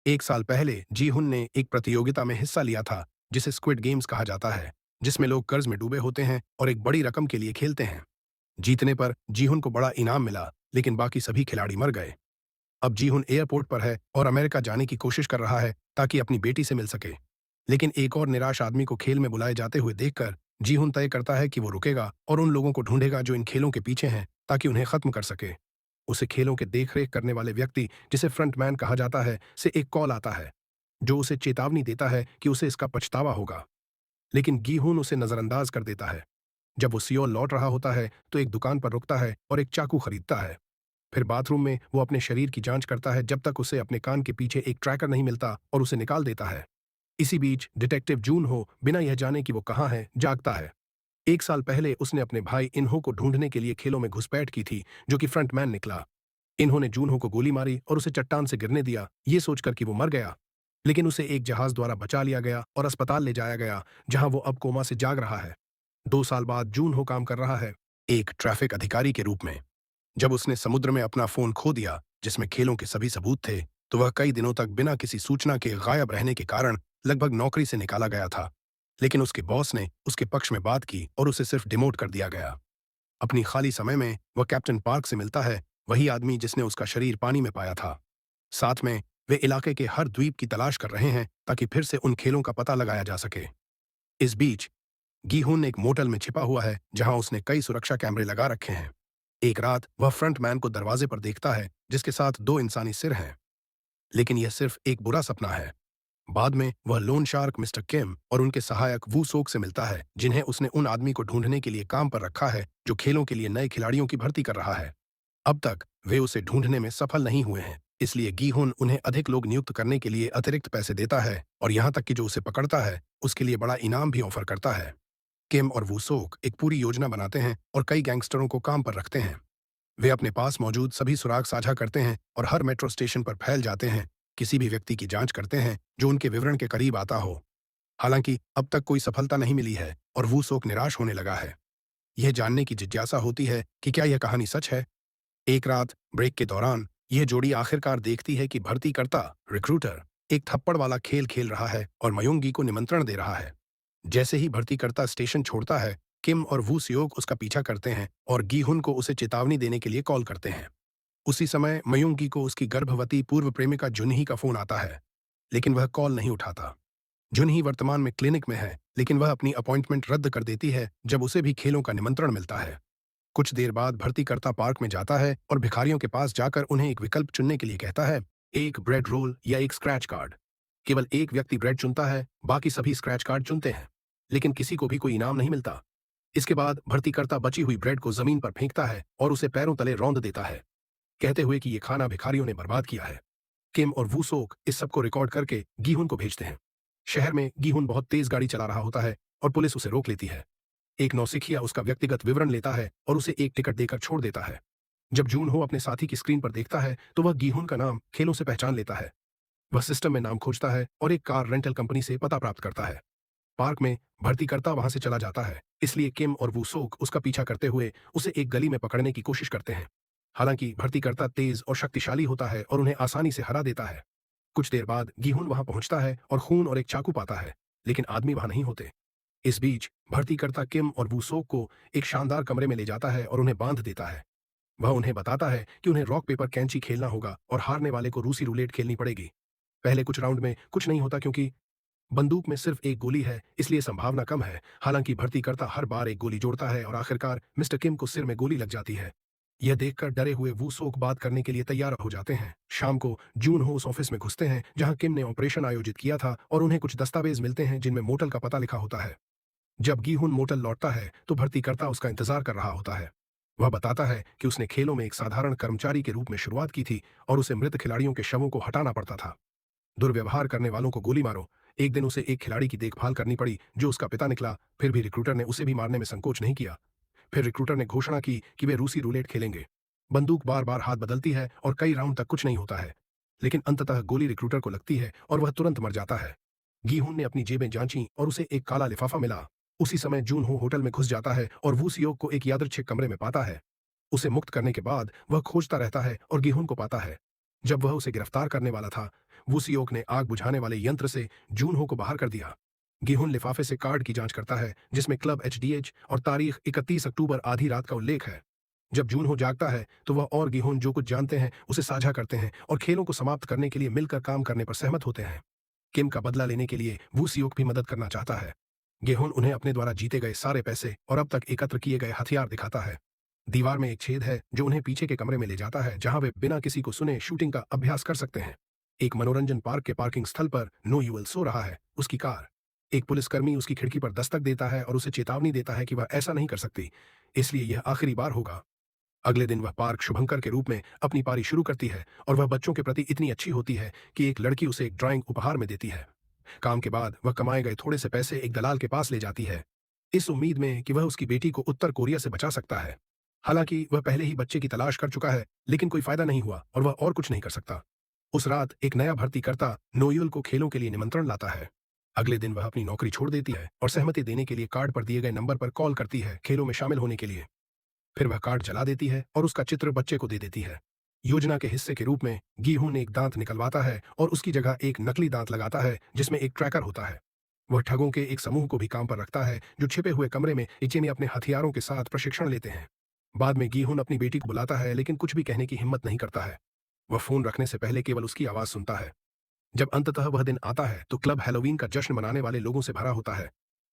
एक साल पहले जीहुन ने एक प्रतियोगिता में हिस्सा लिया था जिसे स्क्विड गेम्स कहा जाता है, जिसमें लोग कर्ज में डूबे होते हैं और एक बड़ी रकम के लिए खेलते हैं। जीतने पर जीहुन को बड़ा इनाम मिला, लेकिन बाकी सभी खिलाड़ी मर गए। अब जीहुन एयरपोर्ट पर है और अमेरिका जाने की कोशिश कर रहा है ताकि अपनी बेटी से मिल सके। लेकिन एक और निराश आदमी को खेल में बुलाए जाते हुए देखकर जीहुन तय करता है कि वो रुकेगा और उन लोगों को ढूंढेगा जो इन खेलों के पीछे हैं, ताकि उन्हें खत्म कर सके। उसे खेलों के देखरेख करने वाले व्यक्ति, जिसे फ्रंटमैन कहा जाता है, से एक कॉल आता है जो उसे चेतावनी देता है कि उसे इसका पछतावा होगा। लेकिन गीहून उसे नजरअंदाज कर देता है। जब वो सियोल लौट रहा होता है तो एक दुकान पर रुकता है और एक चाकू खरीदता है। फिर बाथरूम में वो अपने शरीर की जांच करता है जब तक उसे अपने कान के पीछे एक ट्रैकर नहीं मिलता और उसे निकाल देता है। इसी बीच डिटेक्टिव जून हो बिना यह जाने कि वो कहाँ है जागता है। एक साल पहले उसने अपने भाई इन्हो को ढूंढने के लिए खेलों में घुसपैठ की थी, जो कि फ्रंटमैन निकला। इन्होंने जूनहो को गोली मारी और उसे चट्टान से गिरने दिया, ये सोचकर कि वो मर गया। लेकिन उसे एक जहाज द्वारा बचा लिया गया और अस्पताल ले जाया गया, जहां वो अब कोमा से जाग रहा है। 2 साल बाद जूनहो काम कर रहा है, एक ट्रैफिक अधिकारी के रूप में। जब उसने समुद्र में अपना फोन खो दिया, जिसमें खेलों के सभी सबूत थे, तो वह कई दिनों तक बिना किसी सूचना के गायब रहने के कारण लगभग नौकरी से निकाला गया था। लेकिन उसके बॉस ने उसके पक्ष में बात की और उसे सिर्फ डिमोट कर दिया गया। अपनी खाली समय में वह कैप्टन पार्क से मिलता है, वही आदमी जिसने उसका शरीर पानी में पाया था। साथ में वे इलाके के हर द्वीप की तलाश कर रहे हैं ताकि फिर से उन खेलों का पता लगाया जा सके। इस बीच गीहून एक मोटल में छिपा हुआ है जहां उसने कई सुरक्षा कैमरे लगा रखे हैं। एक रात वह फ्रंटमैन को दरवाजे पर देखता है, जिसके साथ 2 इंसानी सिर हैं। लेकिन यह सिर्फ एक बुरा सपना है। बाद में वह लोन शार्क मिस्टर किम और उनके सहायक वू सोक से मिलता है, जिन्हें उसने उन आदमी को ढूंढने के लिए काम पर रखा है जो खेलों के लिए नए खिलाड़ियों की भर्ती कर रहा है। अब तक वे उसे ढूंढने में सफल नहीं हुए हैं, इसलिए गीहुन उन्हें अधिक लोग नियुक्त करने के लिए अतिरिक्त पैसे देता है और यहां तक कि जो उसे पकड़ता है उसके लिए बड़ा इनाम भी ऑफर करता है। किम और वूसोक एक पूरी योजना बनाते हैं और कई गैंगस्टरों को काम पर रखते हैं। वे अपने पास मौजूद सभी सुराग साझा करते हैं और हर मेट्रो स्टेशन पर फैल जाते हैं, किसी भी व्यक्ति की जांच करते हैं जो उनके विवरण के करीब आता हो। हालांकि अब तक कोई सफलता नहीं मिली है और वूसोक निराश होने लगा है। यह जानने की जिज्ञासा होती है कि क्या यह कहानी सच है। एक रात ब्रेक के दौरान यह जोड़ी आखिरकार देखती है कि भर्तीकर्ता रिक्रूटर एक थप्पड़ वाला खेल खेल रहा है और मयोंगी को निमंत्रण दे रहा है। जैसे ही भर्तीकर्ता स्टेशन छोड़ता है, किम और वू सियोक उसका पीछा करते हैं और गीहुन को उसे चेतावनी देने के लिए कॉल करते हैं। उसी समय मयोंगी को उसकी गर्भवती पूर्व प्रेमिका जुनही का फोन आता है, लेकिन वह कॉल नहीं उठाता। जुनही वर्तमान में क्लिनिक में है, लेकिन वह अपनी अपॉइंटमेंट रद्द कर देती है जब उसे भी खेलों का निमंत्रण मिलता है। कुछ देर बाद भर्तीकर्ता पार्क में जाता है और भिखारियों के पास जाकर उन्हें एक विकल्प चुनने के लिए कहता है, एक ब्रेड रोल या एक स्क्रैच कार्ड। केवल एक व्यक्ति ब्रेड चुनता है, बाकी सभी स्क्रैच कार्ड चुनते हैं, लेकिन किसी को भी कोई इनाम नहीं मिलता। इसके बाद भर्तीकर्ता बची हुई ब्रेड को जमीन पर फेंकता है और उसे पैरों तले रौंद देता है, कहते हुए कि ये खाना भिखारियों ने बर्बाद किया है। किम और वूसोक इस सब को रिकॉर्ड करके गीहुन को भेजते हैं। शहर में गीहुन बहुत तेज गाड़ी चला रहा होता है और पुलिस उसे रोक लेती है। एक नौसिखिया उसका व्यक्तिगत विवरण लेता है और उसे एक टिकट देकर छोड़ देता है। जब जून हो अपने साथी की स्क्रीन पर देखता है तो वह गीहुन का नाम खेलों से पहचान लेता है। वह सिस्टम में नाम खोजता है और एक कार रेंटल कंपनी से पता प्राप्त करता है। पार्क में भर्तीकर्ता वहां से चला जाता है, इसलिए किम और वूसोक उसका पीछा करते हुए उसे एक गली में पकड़ने की कोशिश करते हैं। हालांकि भर्तीकर्ता तेज और शक्तिशाली होता है और उन्हें आसानी से हरा देता है। कुछ देर बाद गीहुन वहां पहुंचता है और खून और एक चाकू पाता है, लेकिन आदमी वहां नहीं होते। इस बीच भर्तीकर्ता किम और वूसोक को एक शानदार कमरे में ले जाता है और उन्हें बांध देता है। वह उन्हें बताता है कि उन्हें रॉक पेपर कैंची खेलना होगा और हारने वाले को रूसी रूलेट खेलनी पड़ेगी। पहले कुछ राउंड में कुछ नहीं होता क्योंकि बंदूक में सिर्फ एक गोली है, इसलिए संभावना कम है। हालांकि भर्तीकर्ता हर बार एक गोली जोड़ता है और आखिरकार मिस्टर किम को सिर में गोली लग जाती है। यह देखकर डरे हुए वूसोक बात करने के लिए तैयार हो जाते हैं। शाम को जून हो उस ऑफिस में घुसते हैं जहां किम ने ऑपरेशन आयोजित किया था और उन्हें कुछ दस्तावेज मिलते हैं जिनमें मोटल का पता लिखा होता है। जब गीहुन मोटल लौटता है तो भर्तीकर्ता उसका इंतजार कर रहा होता है। वह बताता है कि उसने खेलों में एक साधारण कर्मचारी के रूप में शुरुआत की थी और उसे मृत खिलाड़ियों के शवों को हटाना पड़ता था। दुर्व्यवहार करने वालों को गोली मारो। एक दिन उसे एक खिलाड़ी की देखभाल करनी पड़ी जो उसका पिता निकला, फिर भी रिक्रूटर ने उसे भी मारने में संकोच नहीं किया। फिर रिक्रूटर ने घोषणा की कि वे रूसी रूलेट खेलेंगे। बंदूक बार बार हाथ बदलती है और कई राउंड तक कुछ नहीं होता है, लेकिन अंततः गोली रिक्रूटर को लगती है और वह तुरंत मर जाता है। गीहुन ने अपनी जेबें जांची और उसे एक काला लिफाफा मिला। उसी समय जून हो होटल में घुस जाता है और वू सियोक को एक यादृच्छिक कमरे में पाता है। उसे मुक्त करने के बाद वह खोजता रहता है और गीहुन को पाता है। जब वह उसे गिरफ्तार करने वाला था, वूसियोक ने आग बुझाने वाले यंत्र से जूनहो को बाहर कर दिया। गेहून लिफाफे से कार्ड की जांच करता है जिसमें क्लब एचडीएच और तारीख 31 अक्टूबर आधी रात का उल्लेख है। जब जूनहो जागता है तो वह और गेहून जो कुछ जानते हैं उसे साझा करते हैं और खेलों को समाप्त करने के लिए मिलकर काम करने पर सहमत होते हैं। किम का बदला लेने के लिए वूसियोक भी मदद करना चाहता है। गेहून उन्हें अपने द्वारा जीते गए सारे पैसे और अब तक एकत्र किए गए हथियार दिखाता है। दीवार में एक छेद है जो उन्हें पीछे के कमरे में ले जाता है जहां वे बिना किसी को सुने शूटिंग का अभ्यास कर सकते हैं। एक मनोरंजन पार्क के पार्किंग स्थल पर नो यूएल सो रहा है, उसकी कार। एक पुलिसकर्मी उसकी खिड़की पर दस्तक देता है और उसे चेतावनी देता है कि वह ऐसा नहीं कर सकती, इसलिए यह आखिरी बार होगा। अगले दिन वह पार्क शुभंकर के रूप में अपनी पारी शुरू करती है और वह बच्चों के प्रति इतनी अच्छी होती है कि एक लड़की उसे एक ड्राइंग उपहार में देती है। काम के बाद वह कमाए गए थोड़े से पैसे एक दलाल के पास ले जाती है, इस उम्मीद में कि वह उसकी बेटी को उत्तर कोरिया से बचा सकता है। हालांकि वह पहले ही बच्चे की तलाश कर चुका है, लेकिन कोई फायदा नहीं हुआ और वह और कुछ नहीं कर सकता। उस रात एक नया भर्तीकर्ता नोयुल को खेलों के लिए निमंत्रण लाता है। अगले दिन वह अपनी नौकरी छोड़ देती है और सहमति देने के लिए कार्ड पर दिए गए नंबर पर कॉल करती है खेलों में शामिल होने के लिए। फिर वह कार्ड जला देती है और उसका चित्र बच्चे को दे देती है। योजना के हिस्से के रूप में गीहून एक दांत निकलवाता है और उसकी जगह एक नकली दांत लगाता है जिसमें एक ट्रैकर होता है। वह ठगों के एक समूह को भी काम पर रखता है जो छिपे हुए कमरे में इचे में अपने हथियारों के साथ प्रशिक्षण लेते हैं। बाद में गीहून अपनी बेटी को बुलाता है लेकिन कुछ भी कहने की हिम्मत नहीं करता है। वह फोन रखने से पहले केवल उसकी आवाज सुनता है। जब अंततः वह दिन आता है तो क्लब हैलोवीन का जश्न मनाने वाले लोगों से भरा होता है।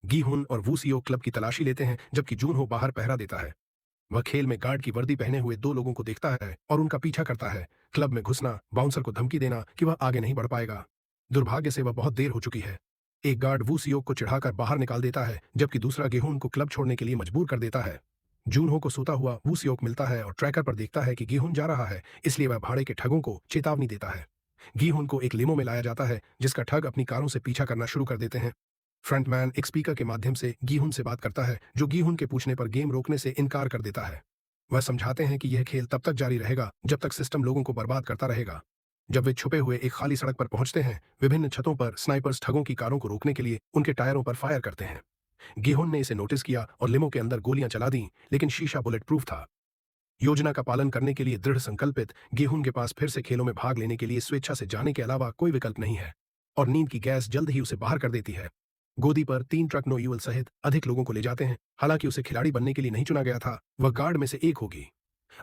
गीहून और वूसियो क्लब की तलाशी लेते हैं जबकि जूनहो बाहर पहरा देता है। वह खेल में गार्ड की वर्दी पहने हुए दो लोगों को देखता है और उनका पीछा करता है। क्लब में घुसना, बाउंसर को धमकी देना कि वह आगे नहीं बढ़ पाएगा। दुर्भाग्य से वह बहुत देर हो चुकी है। एक गार्ड वूसियो को चिढ़ाकर बाहर निकाल देता है जबकि दूसरा गेहून को क्लब छोड़ने के लिए मजबूर कर देता है। जूनहो को सोता हुआ वूसियोक मिलता है और ट्रैकर पर देखता है कि गेहून जा रहा है, इसलिए वह भाड़े के ठगों को चेतावनी देता है। गीहून को एक लिमो में लाया जाता है जिसका ठग अपनी कारों से पीछा करना शुरू कर देते हैं। फ्रंटमैन एक स्पीकर के माध्यम से गीहून से बात करता है जो गीहून के पूछने पर गेम रोकने से इनकार कर देता है। वह समझाते हैं कि यह खेल तब तक जारी रहेगा जब तक सिस्टम लोगों को बर्बाद करता रहेगा। जब वे छुपे हुए एक खाली सड़क पर पहुंचते हैं, विभिन्न छतों पर स्नाइपर्स ठगों की कारों को रोकने के लिए उनके टायरों पर फायर करते हैं। गीहून ने इसे नोटिस किया और लिमो के अंदर गोलियां चला दी, लेकिन शीशा बुलेट प्रूफ था। योजना का पालन करने के लिए दृढ़ संकल्पित गीहून के पास फिर से खेलों में भाग लेने के लिए स्वेच्छा से जाने के अलावा कोई विकल्प नहीं है और नींद की गैस जल्द ही उसे बाहर कर देती है। गोदी पर 3 ट्रक नो यूएल सहित अधिक लोगों को ले जाते हैं। हालांकि उसे खिलाड़ी बनने के लिए नहीं चुना गया था, वह गार्ड में से एक होगी।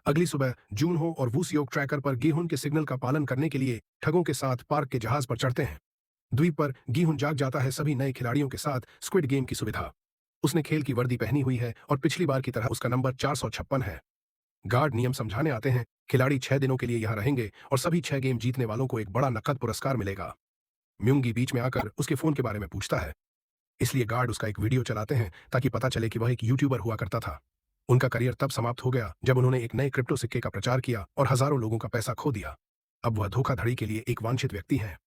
अगली सुबह जूनहो और वूसियोक ट्रैकर पर गीहून के सिग्नल का पालन करने के लिए ठगों के साथ पार्क के जहाज पर चढ़ते हैं। द्वीप पर गीहून जाग जाता है सभी नए खिलाड़ियों के साथ स्क्विड गेम की सुविधा। उसने खेल की वर्दी पहनी हुई है और पिछली बार की तरह उसका नंबर 456 है। गार्ड नियम समझाने आते हैं। खिलाड़ी 6 दिनों के लिए यहां रहेंगे और सभी 6 गेम जीतने वालों को एक बड़ा नकद पुरस्कार मिलेगा। म्यूंगी बीच में आकर उसके फोन के बारे में पूछता है, इसलिए गार्ड उसका एक वीडियो चलाते हैं ताकि पता चले कि वह एक यूट्यूबर हुआ करता था। उनका करियर तब समाप्त हो गया जब उन्होंने एक नए क्रिप्टो सिक्के का प्रचार किया और हजारों लोगों का पैसा खो दिया। अब वह धोखाधड़ी के लिए एक वांछित व्यक्ति है।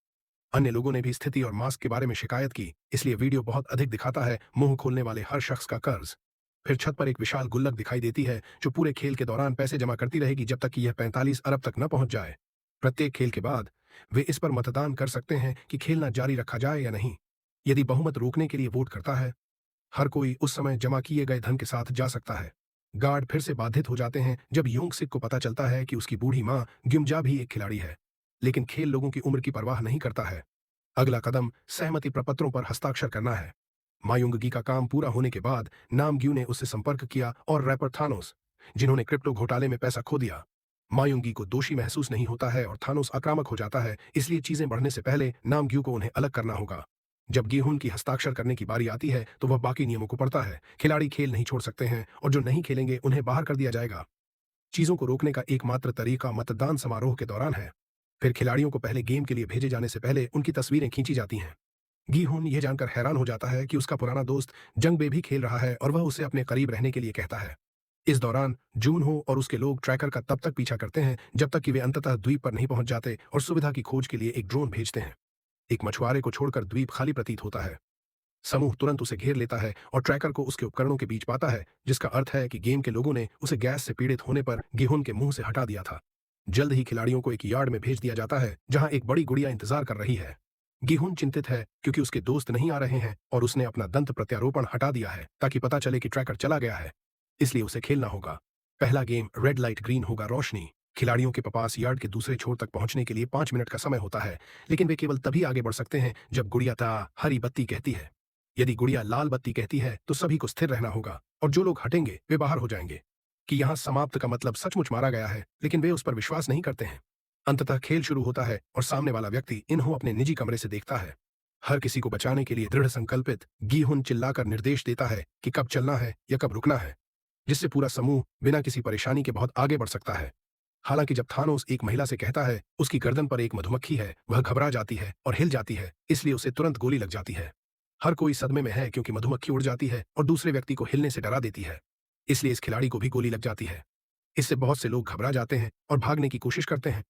अन्य लोगों ने भी स्थिति और मास्क के बारे में शिकायत की, इसलिए वीडियो बहुत अधिक दिखाता है मुंह खोलने वाले हर शख्स का कर्ज। फिर छत पर एक विशाल गुल्लक दिखाई देती है जो पूरे खेल के दौरान पैसे जमा करती रहेगी जब तक कि यह 45 अरब तक न पहुंच जाए। प्रत्येक खेल के बाद वे इस पर मतदान कर सकते हैं कि खेलना जारी रखा जाए या नहीं। यदि बहुमत रोकने के लिए वोट करता है, हर कोई उस समय जमा किए गए धन के साथ जा सकता है। गार्ड फिर से बाधित हो जाते हैं जब योंगसिक को पता चलता है कि उसकी बूढ़ी मां ग्युमजा भी एक खिलाड़ी है, लेकिन खेल लोगों की उम्र की परवाह नहीं करता है। अगला कदम सहमति प्रपत्रों पर हस्ताक्षर करना है। मायुंगी का काम पूरा होने के बाद नामग्यू ने उससे संपर्क किया और रैपर थानोस, जिन्होंने क्रिप्टो घोटाले में पैसा खो दिया। मायुंगी को दोषी महसूस नहीं होता है और थानोस आक्रामक हो जाता है, इसलिए चीजें बढ़ने से पहले नामग्यू को उन्हें अलग करना होगा। जब गीहून की हस्ताक्षर करने की बारी आती है तो वह बाकी नियमों को पढ़ता है। खिलाड़ी खेल नहीं छोड़ सकते हैं और जो नहीं खेलेंगे उन्हें बाहर कर दिया जाएगा। चीजों को रोकने का एकमात्र तरीका मतदान समारोह के दौरान है। फिर खिलाड़ियों को पहले गेम के लिए भेजे जाने से पहले उनकी तस्वीरें खींची जाती हैं। गीहून यह जानकर हैरान हो जाता है कि उसका पुराना दोस्त जंगबे भी खेल रहा है और वह उसे अपने करीब रहने के लिए कहता है। इस दौरान जूनहो और उसके लोग ट्रैकर का तब तक पीछा करते हैं जब तक कि वे अंततः द्वीप पर नहीं पहुंच जाते और सुविधा की खोज के लिए एक ड्रोन भेजते हैं। एक मछुआरे को छोड़कर द्वीप खाली प्रतीत होता है। समूह तुरंत उसे घेर लेता है और ट्रैकर को उसके उपकरणों के बीच पाता है, जिसका अर्थ है कि गेम के लोगों ने उसे गैस से पीड़ित होने पर गीहून के मुंह से हटा दिया था। जल्द ही खिलाड़ियों को एक यार्ड में भेज दिया जाता है जहां एक बड़ी गुड़िया इंतजार कर रही है। गीहून चिंतित है क्योंकि उसके दोस्त नहीं आ रहे हैं और उसने अपना दंत प्रत्यारोपण हटा दिया है ताकि पता चले कि ट्रैकर चला गया है, इसलिए उसे खेलना होगा। पहला गेम रेड लाइट ग्रीन होगा रोशनी। खिलाड़ियों के पास यार्ड के दूसरे छोर तक पहुंचने के लिए 5 मिनट का समय होता है, लेकिन वे केवल तभी आगे बढ़ सकते हैं जब गुड़िया ता हरी बत्ती कहती है। यदि गुड़िया लाल बत्ती कहती है तो सभी को स्थिर रहना होगा और जो लोग हटेंगे वे बाहर हो जाएंगे। कि यहाँ समाप्त का मतलब सचमुच मारा गया है, लेकिन वे उस पर विश्वास नहीं करते हैं। अंततः खेल शुरू होता है और सामने वाला व्यक्ति इन्हों अपने निजी कमरे से देखता है। हर किसी को बचाने के लिए दृढ़ संकल्पित गीहुन चिल्लाकर निर्देश देता है कि कब चलना है या कब रुकना है, जिससे पूरा समूह बिना किसी परेशानी के बहुत आगे बढ़ सकता है। हालांकि जब थानोस एक महिला से कहता है उसकी गर्दन पर एक मधुमक्खी है, वह घबरा जाती है और हिल जाती है, इसलिए उसे तुरंत गोली लग जाती है। हर कोई सदमे में है क्योंकि मधुमक्खी उड़ जाती है और दूसरे व्यक्ति को हिलने से डरा देती है, इसलिए इस खिलाड़ी को भी गोली लग जाती है। इससे बहुत से लोग घबरा जाते हैं और भागने की कोशिश करते हैं।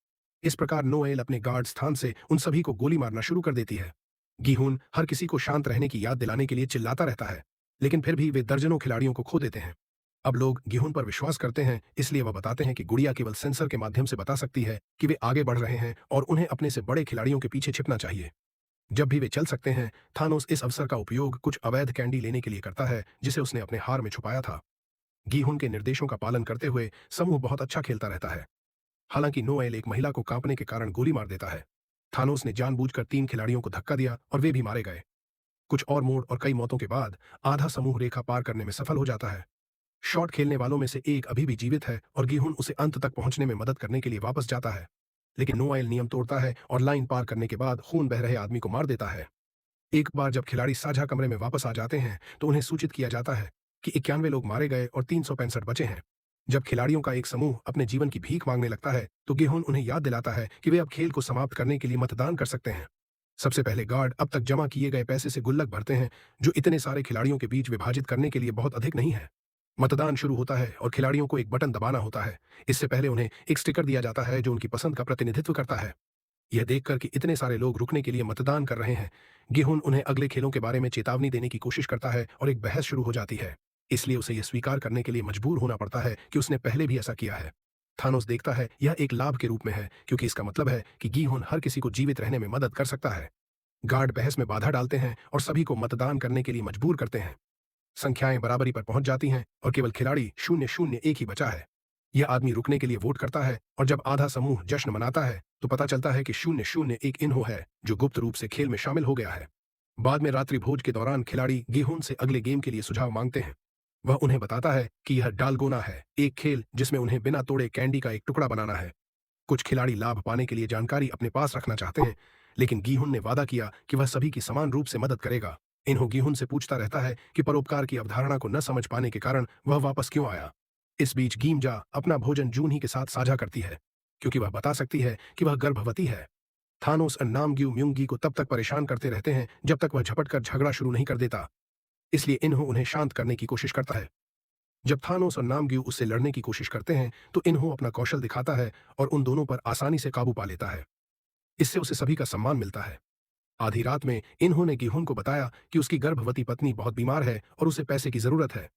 इस प्रकार नोएल अपने गार्ड स्थान से उन सभी को गोली मारना शुरू कर देती है। गीहून हर किसी को शांत रहने की याद दिलाने के लिए चिल्लाता रहता है, लेकिन फिर भी वे दर्जनों खिलाड़ियों को खो देते हैं। अब लोग गीहून पर विश्वास करते हैं, इसलिए वह बताते हैं कि गुड़िया केवल सेंसर के माध्यम से बता सकती है कि वे आगे बढ़ रहे हैं और उन्हें अपने से बड़े खिलाड़ियों के पीछे छिपना चाहिए। जब भी वे चल सकते हैं, थानोस इस अवसर का उपयोग कुछ अवैध कैंडी लेने के लिए करता है जिसे उसने अपने हार में छुपाया था। गीहून के निर्देशों का पालन करते हुए समूह बहुत अच्छा खेलता रहता है। हालांकि नोएल एक महिला को कांपने के कारण गोली मार देता है। थानोस ने जानबूझकर 3 खिलाड़ियों को धक्का दिया और वे भी मारे गए। कुछ और मोड़ और कई मौतों के बाद आधा समूह रेखा पार करने में सफल हो जाता है। शॉट खेलने वालों में से एक अभी भी जीवित है और गीहून उसे अंत तक पहुंचने में मदद करने के लिए वापस जाता है, लेकिन नोएल नियम तोड़ता है और लाइन पार करने के बाद खून बह रहे आदमी को मार देता है। एक बार जब खिलाड़ी साझा कमरे में वापस आ जाते हैं तो उन्हें सूचित किया जाता है कि 91 लोग मारे गए और 365 बचे हैं। जब खिलाड़ियों का एक समूह अपने जीवन की भीख मांगने लगता है तो गेहून उन्हें याद दिलाता है कि वे अब खेल को समाप्त करने के लिए मतदान कर सकते हैं। सबसे पहले गार्ड अब तक जमा किए गए पैसे से गुल्लक भरते हैं, जो इतने सारे खिलाड़ियों के बीच विभाजित करने के लिए बहुत अधिक नहीं है। मतदान शुरू होता है और खिलाड़ियों को एक बटन दबाना होता है। इससे पहले उन्हें एक स्टिकर दिया जाता है जो उनकी पसंद का प्रतिनिधित्व करता है। यह देखकर कि इतने सारे लोग रुकने के लिए मतदान कर रहे हैं, गिहुन उन्हें अगले खेलों के बारे में चेतावनी देने की कोशिश करता है और एक बहस शुरू हो जाती है। इसलिए उसे यह स्वीकार करने के लिए मजबूर होना पड़ता है कि उसने पहले भी ऐसा किया है। थानोस देखता है यह एक लाभ के रूप में है, क्योंकि इसका मतलब है कि गीहुन हर किसी को जीवित रहने में मदद कर सकता है। गार्ड बहस में बाधा डालते हैं और सभी को मतदान करने के लिए मजबूर करते हैं। संख्याएं बराबरी पर पहुंच जाती हैं और केवल खिलाड़ी 0-0-1 ही बचा है। यह आदमी रुकने के लिए वोट करता है और जब आधा समूह जश्न मनाता है तो पता चलता है कि 0-0-1 इन्हो है जो गुप्त रूप से खेल में शामिल हो गया है। बाद में रात्रि भोज के दौरान खिलाड़ी गेहून से अगले गेम के लिए सुझाव मांगते हैं। वह उन्हें बताता है कि यह डालगोना है, एक खेल जिसमें उन्हें बिना तोड़े कैंडी का एक टुकड़ा बनाना है। कुछ खिलाड़ी लाभ पाने के लिए जानकारी अपने पास रखना चाहते हैं, लेकिन गीहुन ने वादा किया कि वह सभी की समान रूप से मदद करेगा। इन्हों गीहुन से पूछता रहता है कि परोपकार की अवधारणा को न समझ पाने के कारण वह वापस क्यों आया। इस बीच गीमजा अपना भोजन जून ही के साथ साझा करती है, क्योंकि वह बता सकती है कि वह गर्भवती है। थानोस और नामग्यू म्यूंगी को तब तक परेशान करते रहते हैं जब तक वह झपट कर झगड़ा शुरू नहीं कर देता, इसलिए इन्हों उन्हें शांत करने की कोशिश करता है। जब थानोस और नामग्यू उससे लड़ने की कोशिश करते हैं तो इन्हों अपना कौशल दिखाता है और उन दोनों पर आसानी से काबू पा लेता है। इससे उसे सभी का सम्मान मिलता है। आधी रात में इन्होंने गीहुन को बताया कि उसकी गर्भवती पत्नी बहुत बीमार है और उसे पैसे की जरूरत है।